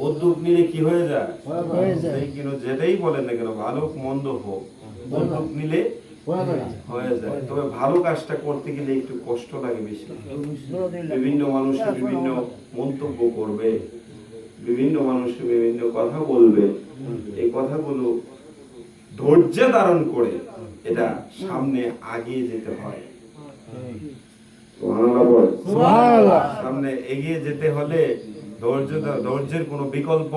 উদ্যোগ নিলে কি হয়ে যায়? এই কিন্তু যেটাই বলেন না কেন, ভালো মন্দ হোক, উদ্যোগ নিলে হয়ে যায়। তবে ভালো কাজটা করতে গেলে একটু কষ্ট লাগে বেশি। বিভিন্ন মানুষ বিভিন্ন মন্তব্য করবে, বিভিন্ন মানুষ বিভিন্ন কথা বলবে। এই কথাগুলো ধৈর্য ধারণ করে এটা সামনে আগিয়ে যেতে হয়। সামনে এগিয়ে যেতে হলে ধৈর্যের কোনো বিকল্প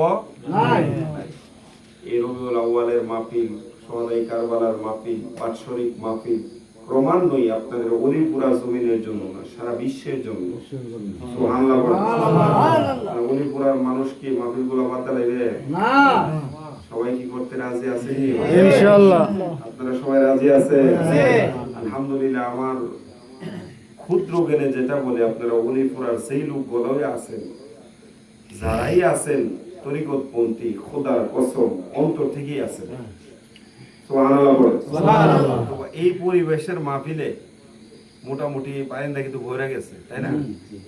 নাই। এই রবিউল আউয়ালের মাহফিল, সোহাদাই কারবালার মাহফিল, বাৎসরিক মাহফিল ক্রমান্বয়ে আপনাদের অলিপুরা জমিনের জন্য না, সারা বিশ্বের জন্য। সুবহানাল্লাহ। অলিপুরার মানুষ কি মাহফিলগুলো বাতালে না? সবাই কি করতে রাজি আছে? ইনশাআল্লাহ। আপনারা সবাই রাজি আছে? আলহামদুলিল্লাহ। আমার ক্ষুদ্র জ্ঞানে যেটা বলে, আপনারা অলিপুরার সেই লোকগুলোই আছেন, যারাই আছেন তরিকতপন্থী, খোদার কসম অন্তর থেকেই আছেন। সুবহানাল্লাহ। এই পরিবেশের মাহফিলে মোটামুটি পায়েন্দা কিন্তু ভরে গেছে, তাই না?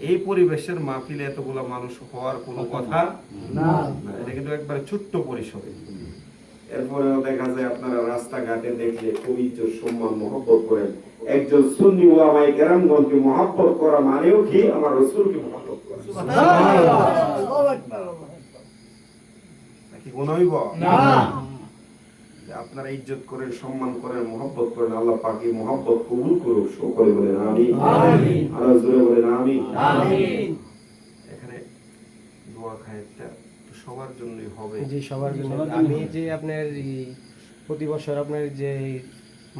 এই পরিবেশের মাহফিলে এতগুলো মানুষ হওয়ার কোনো কথা না। এটা কিন্তু একবার ছোট্ট পরিসরে। এরপরেও দেখা যায় আপনারা রাস্তাঘাটে দেখলে পবিত্র সম্মান মহব্বত করেন। একজন সুন্নি ওলামায়ে কেরামগণকে মহব্বত করা মানেও কি আমার রাসূলকে মহব্বত করা। সুবহানাল্লাহ। নাকি গুনাহই না? আপনারা ইজ্জত করেন, সম্মান করেন, মহব্বত করেন। আল্লাহ পাক এই মহব্বত কবুল করুক। সকলে বলেন আমিন। আমিন। আর জোরে বলেন আমিন। আমিন। এখানে দোয়া খায়টা সবার জন্যই হবে। জি, সবার জন্য। আমি যে আপনার প্রতি বছর আপনার যে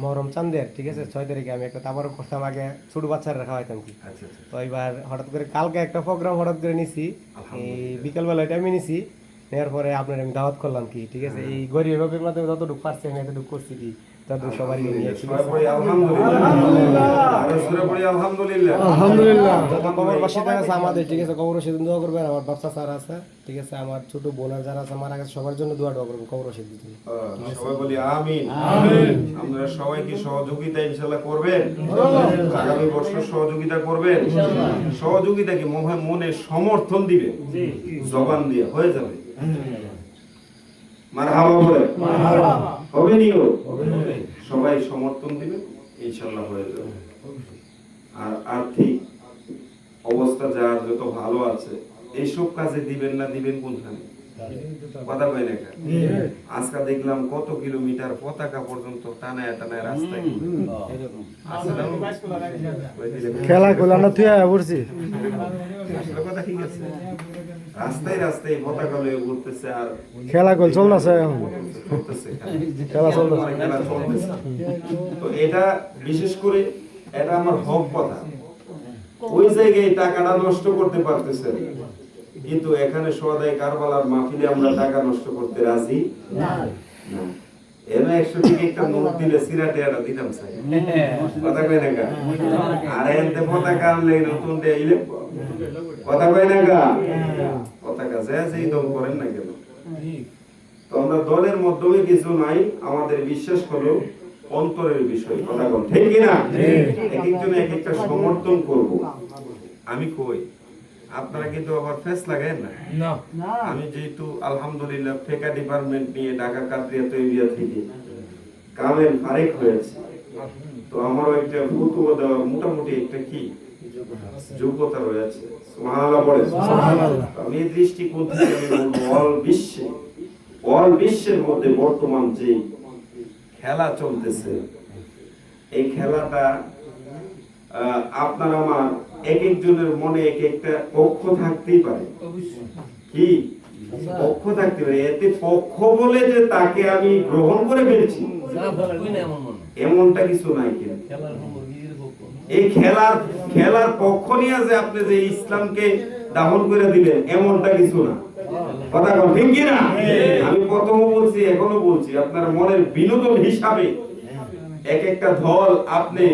মহরম চাঁদের, ঠিক আছে, 6 তারিখে আমি একটা তাবারক করতাম, আগে ছোট বাচ্চারা খাওয়াইতাম কি। আচ্ছা। তো এবার হঠাৎ করে কালকে একটা প্রোগ্রাম হঠাৎ করে নিছি, এই বিকালবেলা টাইমে নিছি, নেওয়ার পরে আপনার আমি দাওয়াত করলাম কি, ঠিক আছে। এই গরিব লোকের মাধ্যমে যতটুকু পারছি আমি এতটুকু করছি কি, তাদের সবাই নিয়ে আলহামদুলিল্লাহ। যত কবরবাসী আছে আমাদের, ঠিক আছে, কবরবাসীর জন্য দোয়া করবেন। আমার বাচ্চা স্যার আছে, ঠিক আছে, আমার ছোট বোনের যারা আছে মারা গেছে, সবার জন্য দোয়া করবেন কবরবাসীর জন্য। সবাই বলি আমিন। আমিন। আপনারা সবাই কি সহযোগিতা ইনশাআল্লাহ করবেন? আগামী বছর সহযোগিতা করবেন। সহযোগিতা কি মনে সমর্থন দিবেন, জবান দিয়ে হয়ে যাবে। মারহাবা বলে মারহাবা হবে নিও, সবাই সমর্থন দিবেন, ইনশাআল্লাহ হয়ে যাবে। আর আর্থিক অবস্থা যার যত ভালো আছে এইসব কাজে দিবেন না, দিবেন কোনখানে? কথা কয় না? আজকে দেখলাম কত কিলোমিটার পতাকা পর্যন্ত টানায় টানায় রাস্তায় খেলা খোলানো তুই পড়ছি। কথা ঠিক আছে, রাস্তায় রাস্তায় পতাকা লয়ে ঘুরতেছে আর খেলা গোল চলতেছে, খেলা চলতেছে। তো এটা বিশেষ করে এটা আমার হক কথা। ওই জায়গায় টাকাটা নষ্ট করতে পারতেছে, কিন্তু এখানে সোহাদাই কারবালার মাহফিলে আমরা টাকা নষ্ট করতে রাজি না। এনে 100 টাকা একটা নোট দিলে সিরাটে এটা দিতাম চাই। কথা কই না গা? আর এতে পতাকা আনলে নতুন দেইলে কথা কই না গা? পতাকা যেই দল করেন না কেন, তো আমরা দলের মধ্যে কিছু নাই, আমাদের বিশ্বাস হলো অন্তরের বিষয়। কথা বল ঠিক কি না? এক একজন এক একটা সমর্থন করব। আমি কই আপনারা কিন্তু আবার ফেস লাগায়েন না। আমি যেহেতু আলহামদুলিল্লাহ ফেকা ডিপার্টমেন্ট নিয়ে ঢাকা কাদরিয়া তৈরিয়া থেকে কামেল ফারেক হয়েছে, তো আমারও একটা ফতোয়া দেওয়ার মোটামুটি একটা কি যোগ্যতা রয়েছে। সুবহানাল্লাহ বলে সুবহানাল্লাহ। আমি দৃষ্টিকোণ থেকে আমি বলবো অল বিশ্বের মধ্যে বর্তমান যে খেলা চলতেছে, এই খেলাটা আপনার আমার এক একজনের মনে এক একটা পক্ষ থাকতেই পারে। কি পক্ষ থাকতে পারে, এতে পক্ষ বলে যে তাকে আমি গ্রহণ করে ফেলছি এমনটা কিছু নাই। এই খেলার পক্ষ নিয়ে যে আপনি যে ইসলামকে দাফন করে দিবেন এমনটা কিছু না। কথা বল ঠিক কি না? আমি প্রথমও বলছি এখনো বলছি, আপনার মনের বিনোদন হিসাবে এক একটা দল আপনি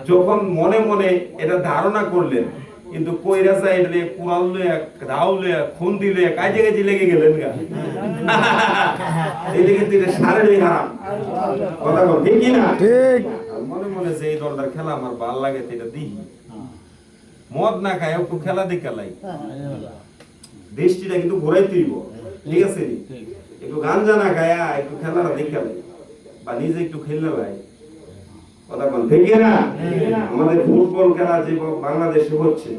যখন মনে মনে এটা ধারণা করলেন, কিন্তু কইরা চাই এটা কুড়াল লইয়া দাও লইয়া খুন দিলে কাজে কাজে লেগে গেলেন গা, এই দিকে দিলে শারীরিক হারাম। কথা বল ঠিক কি না? ঠিক। মনে মনে যে এই দলটার খেলা আমার ভালো লাগে এটা দিই, মদ না খায় একটু খেলা দেখে লাই, দৃষ্টিটা কিন্তু ঘোরাই তুইব, ঠিক আছে নি? একটু গান জানা গায়া একটু খেলাটা দেখালে বা নিজে একটু খেললে ভাই কথা বল ঠিক না? আমাদের ফুটবল খেলা যে বাংলাদেশে হচ্ছে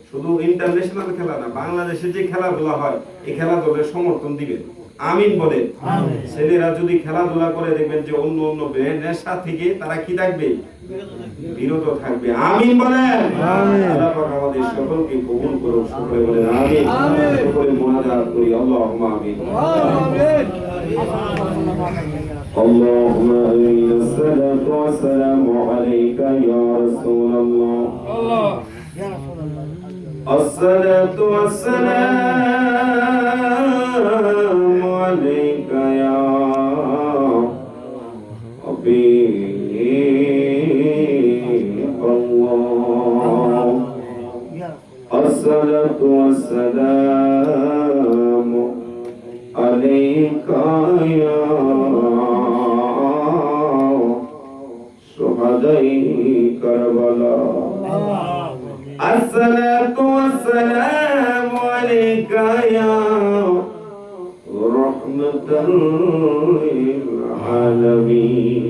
শুধু ইন্টারন্যাশনাল খেলা না, বাংলাদেশে যে খেলাধুলা হয় এই খেলাধুলার সমর্থন দিবেন, আমিন বলে। ছেলেরা যদি খেলাধুলা করে দেখবেন যে অন্য অন্য নেশা থেকে তারা কি থাকবে, বিরত থাকবে, আমিন বলেন। আল্লাহ পাক আমাদের সকলকে কবুল করুন, সকলে বলেন আমিন। সকলে মুনাজাত করি, আল্লাহুম্মা আমিন। اللهم آمين. الصلاة والسلام عليك يا رسول الله. الصلاة والسلام عليك يا حبيب الله. الصلاة والسلام عليك يا شهداء كربلاء. الصلاة والسلام عليك يا رحمة للعالمين.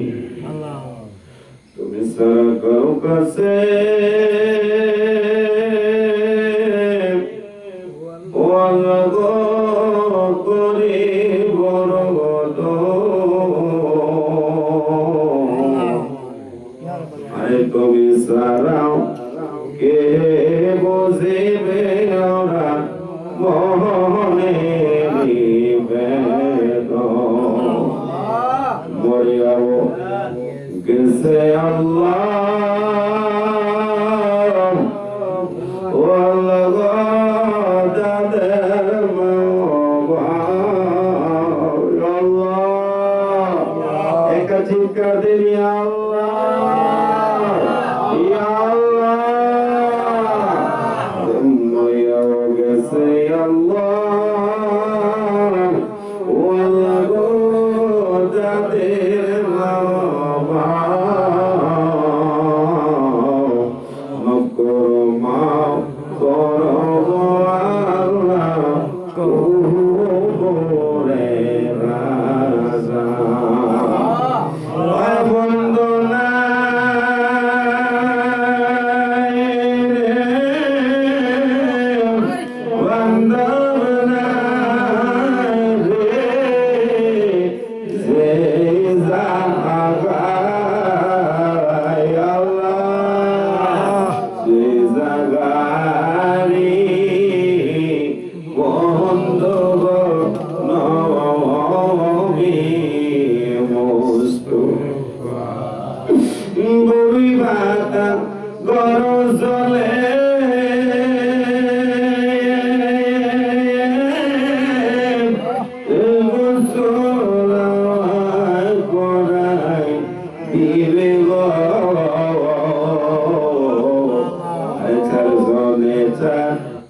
তুমি সারা কারো কাছে ও আল্লাহ গো করে বড় আরে তুমি সারাও কে বুঝিবে ওরা মনে মরিয়াও গেছে আল্লাহ ও আল্লাহ যাদের আল্লাহ একা চিৎকার দিলি আল্লাহ ইয়া আল্লাহ মরিয়াও গেছে আল্লাহ ও আল্লাহ যাদের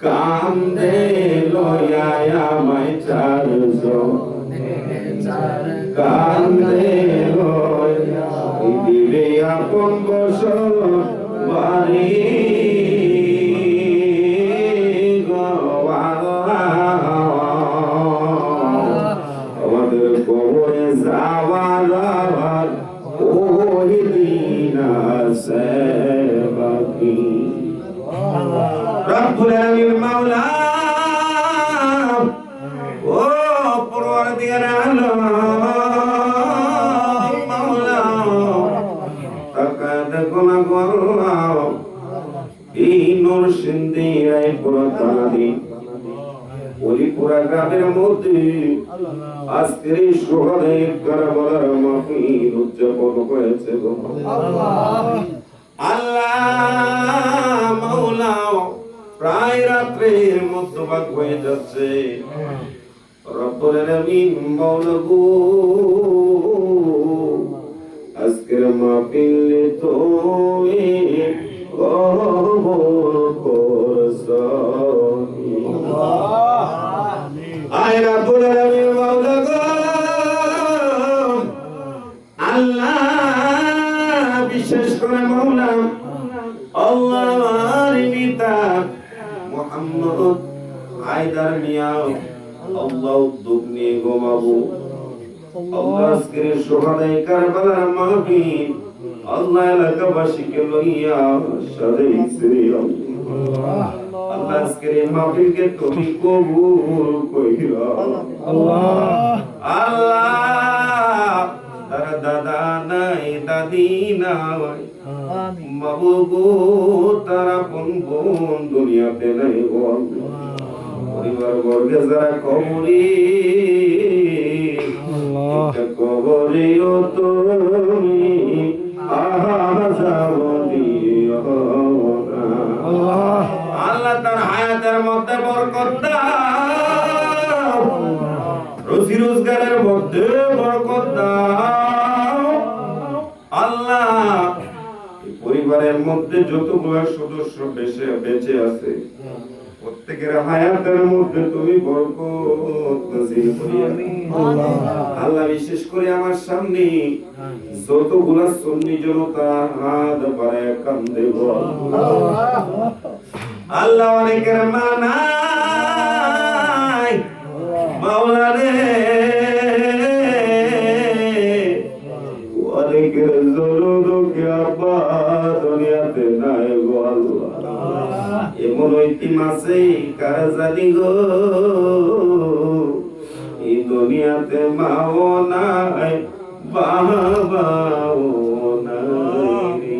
কান্দে লয়া মাই চারজো কান্দে লয়া দিবে আপন বসল বাড়ি আমাদের কবরে যাওয়ার ওই দিন আছে বাকি রব্বুল আলামিন মাওলা ও পরওয়ারদিগার আলম মাওলা তাকাদ গুনাহ করলাম এই নরসিংদী রায়পুর থানাধীন ওলিপুরা গ্রামের মধ্যে আজকের এই শহরে কারবালার মাহফিল উদযাপন হয়েছে আল্লাহ মাওলা প্রায় রাত্রের মধ্যভাগ হয়ে যাচ্ছে রব্বুল আলামিন মাওলা গো আজকের মাহফিল তো কবুল করছনি আয় রব্বুল আলামিন মাওলা গো আল্লাহ বিশেষ করে মাওলা আল্লাহর নেতা মুহাম্মদ হায়দার মিয়া আল্লাহ উদ্যোগ নিয়ে ঘুমাবো আল্লাহ আজকের সোহাদাই কারবালার মাহফিল আল্লাহ এলাকাবাসীকে লইয়া সাজাইছে আল্লাহ আজকের এই মাহফিলকে তুমি কবুল কইরা আল্লাহ তার দাদা নাই দাদি নাই মাবুগো তারা কোন কোন দুনিয়াতে নাই বল পরিবার বর্গে যারা কবরে কবরেও তুমি আল্লাহ তার হায়াতের মধ্যে বরকত দাও রুজি রোজগারের মধ্যে বরকত দাও আল্লাহ পরিবারের মধ্যে যতগুলো সদস্য বেঁচে আছে প্রত্যেকের হায়াতের মধ্যে তুমি বরকত নসিব করিয়া আল্লাহ বিশেষ করে আমার সামনে যতগুলো সুন্নি জনতা হাত বাড়ায় কান্দে আল্লাহ অনেকের মা নাই মাওলা রে অনেকের জরুরকে আব্বা দুনিয়াতে নাই গো আল্লাহ এমন ঐতিম আছে কার জানি গো এই দুনিয়াতে মাও নাই বাবাও নাই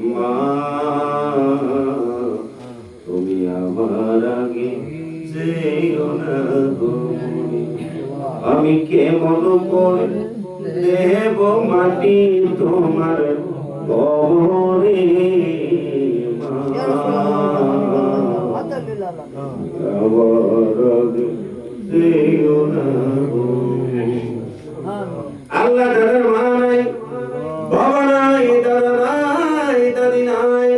মা তুমি আমার আগে যেও না গো আমি কেমন করে দেব মাটি তোমার কবরে আল্লাহ তাদের মা নাই বাবা নাই দাদা নাই দাদি নাই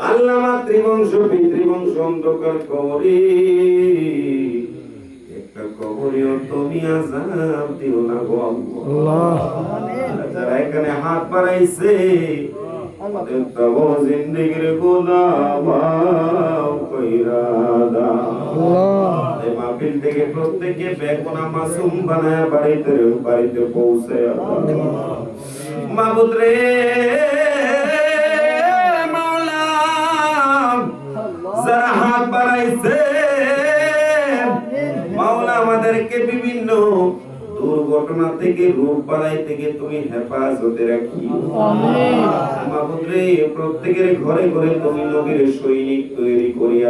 আল্লাহ মাতৃবংশ পিতৃবংশ অন্ধকার কবরে একটা কবরেও তুমি আযাব দিও না গো আল্লাহ যারা এখানে হাত বাড়াইছে আমাদের তব জিন্দেগির গুনাহ মাফ কইরা দাও এই মাহফিল থেকে প্রত্যেককে বেগুনাহ মাসুম বানায় বাড়িতে পৌঁছায় মাবুদ রে মাওলা যারা হাত বাড়াইছে মাওলা আমাদেরকে বিভিন্ন দুর্ঘটনা থেকে রোগ বালাই থেকে তুমি হেফাজতে রাখি আমিন মাবুদ রে প্রত্যেকের ঘরে ঘরে তুমি নবীর সৈনিক তৈরি করিয়া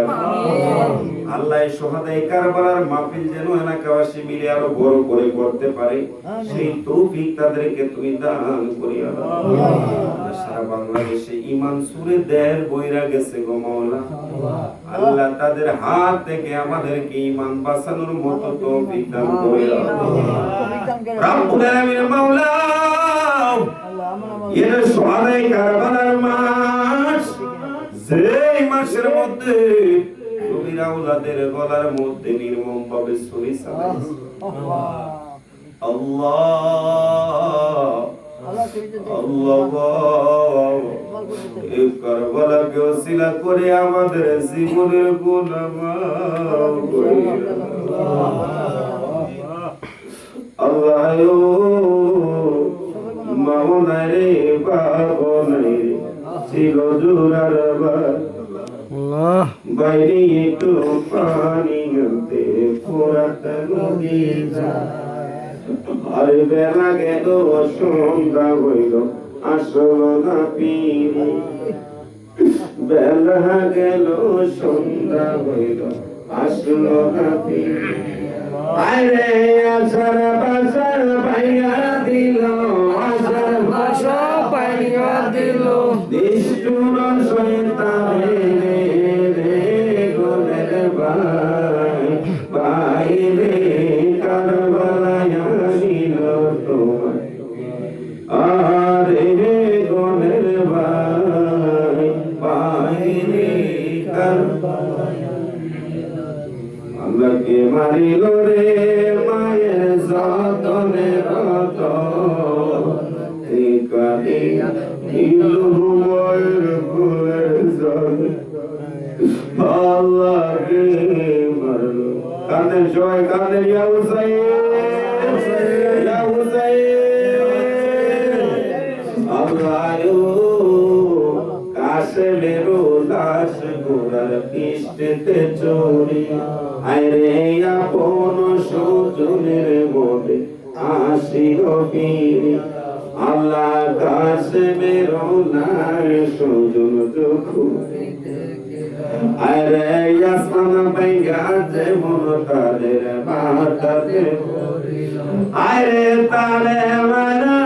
আল্লাহ সোহাদাই কারবালার মাহফিল যেন এলাকাবাসী মিলে আরো বড় করে করতে পারে সেই তৌফিক তাদেরকে তুমি দান করিয়া সারা বাংলাদেশে ঈমান সুরে দেয় বইরা গেছে গো মাওলা আল্লাহ তাদের হাত থেকে আমাদেরকে ঈমান বাঁচানোর মতো তৌফিক দান করিয়া রব্বুল আলামিন মাওলা এর সোহাদাই কারবালার মাস যেই মাসের মধ্যে নবীর আওলাদের গলার মধ্যে নির্মম ভাবে ছুরি চালাইছে আল্লাহ আল্লাহ এই কারবালাকে ওসিলা করে আমাদের জীবনের গুনাহ মাফ করিয়া আল্লাহ মাওনা রে বাবা নাই ছিল জোরার আল্লাহ বাইরে একটু পানি গলতে পোড়াত নদী আর বেলা গেল সন্ধ্যা হইল আসলো না পীর বেলা গেল সন্ধ্যা হইল আসলো না পীর আরে আসার বাসার ভাইয়া দিল আসার বাসা পাইয়া দিল নিষ্ঠুর শয়তানে রে গোলের ভাই বাইরে কারবালায় আনিল তোমায় আরে গোলের ভাই বাইরে কারবালায় আল্লাহকে মারিল রে মায়ের যতনে রত ঠিকানে ইলু মায়ের কুলের জল আল্লাহ কান্দেন সবাই কান্দেন ইয়া হুসাইন ইয়া হুসাইন আল্লাহু কাশে মেরো লাশ গোরার পিষ্টেতে চড়ি আরে আপন সুজনের মনে আসিল ফিরে আল্লাহ কাশে মেরো লাশ সুজন যখন আরে আসমান বাইঙ্গা যে মন তাদের মাতাতে আরে তারে মারা